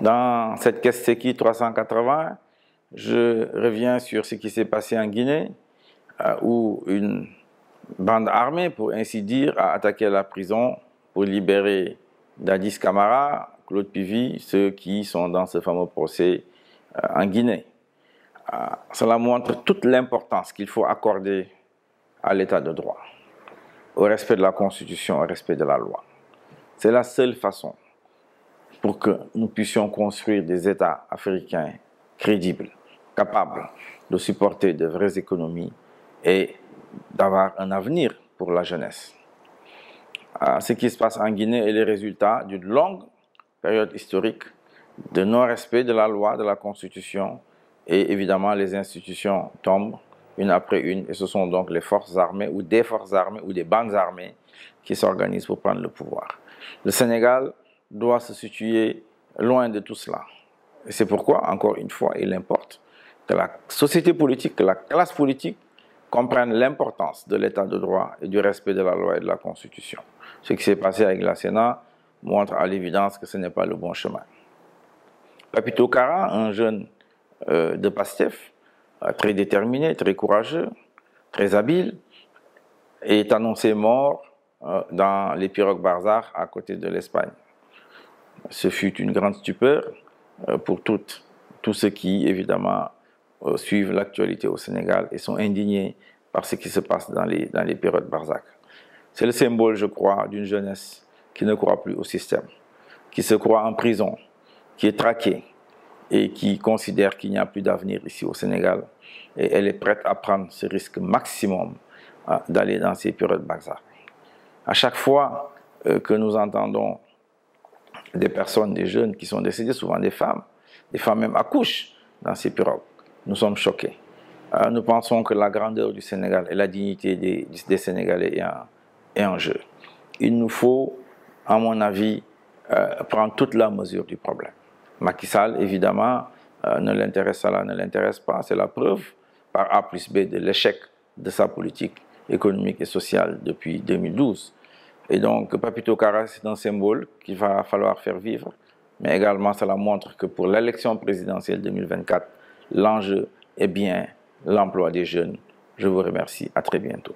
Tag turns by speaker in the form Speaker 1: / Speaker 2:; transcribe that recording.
Speaker 1: Dans cette Kesteki 380, je reviens sur ce qui s'est passé en Guinée, où une bande armée, pour ainsi dire, a attaqué la prison pour libérer Dadis Camara, Claude Pivy, ceux qui sont dans ce fameux procès en Guinée. Cela montre toute l'importance qu'il faut accorder à l'état de droit, au respect de la Constitution, au respect de la loi. C'est la seule façon pour que nous puissions construire des États africains crédibles, capables de supporter de vraies économies et d'avoir un avenir pour la jeunesse. Ce qui se passe en Guinée est le résultat d'une longue période historique de non-respect de la loi, de la Constitution, et évidemment les institutions tombent une après une, et ce sont donc les forces armées ou des bandes armées qui s'organisent pour prendre le pouvoir. Le Sénégal doit se situer loin de tout cela. Et c'est pourquoi, encore une fois, il importe que la société politique, que la classe politique comprenne l'importance de l'état de droit et du respect de la loi et de la Constitution. Ce qui s'est passé avec la Sénat montre à l'évidence que ce n'est pas le bon chemin. Papito Kara, un jeune de Pastef, très déterminé, très courageux, très habile, est annoncé mort dans les pirogues Barzakh à côté de l'Espagne. Ce fut une grande stupeur pour tous ceux qui, évidemment, suivent l'actualité au Sénégal et sont indignés par ce qui se passe dans les pirogues Barzakh. C'est le symbole, je crois, d'une jeunesse qui ne croit plus au système, qui se croit en prison, qui est traquée et qui considère qu'il n'y a plus d'avenir ici au Sénégal. Et elle est prête à prendre ce risque maximum d'aller dans ces pirogues Barzakh. À chaque fois que nous entendons des personnes, des jeunes qui sont décédés, souvent des femmes même accouchent dans ces pirogues, nous sommes choqués. Nous pensons que la grandeur du Sénégal et la dignité des Sénégalais est en jeu. Il nous faut, à mon avis, prendre toute la mesure du problème. Macky Sall, évidemment, ne l'intéresse pas. C'est la preuve par A plus B de l'échec de sa politique économique et sociale depuis 2012. Et donc, Papito Kara, c'est un symbole qu'il va falloir faire vivre, mais également, cela montre que pour l'élection présidentielle 2024, l'enjeu est bien l'emploi des jeunes. Je vous remercie. À très bientôt.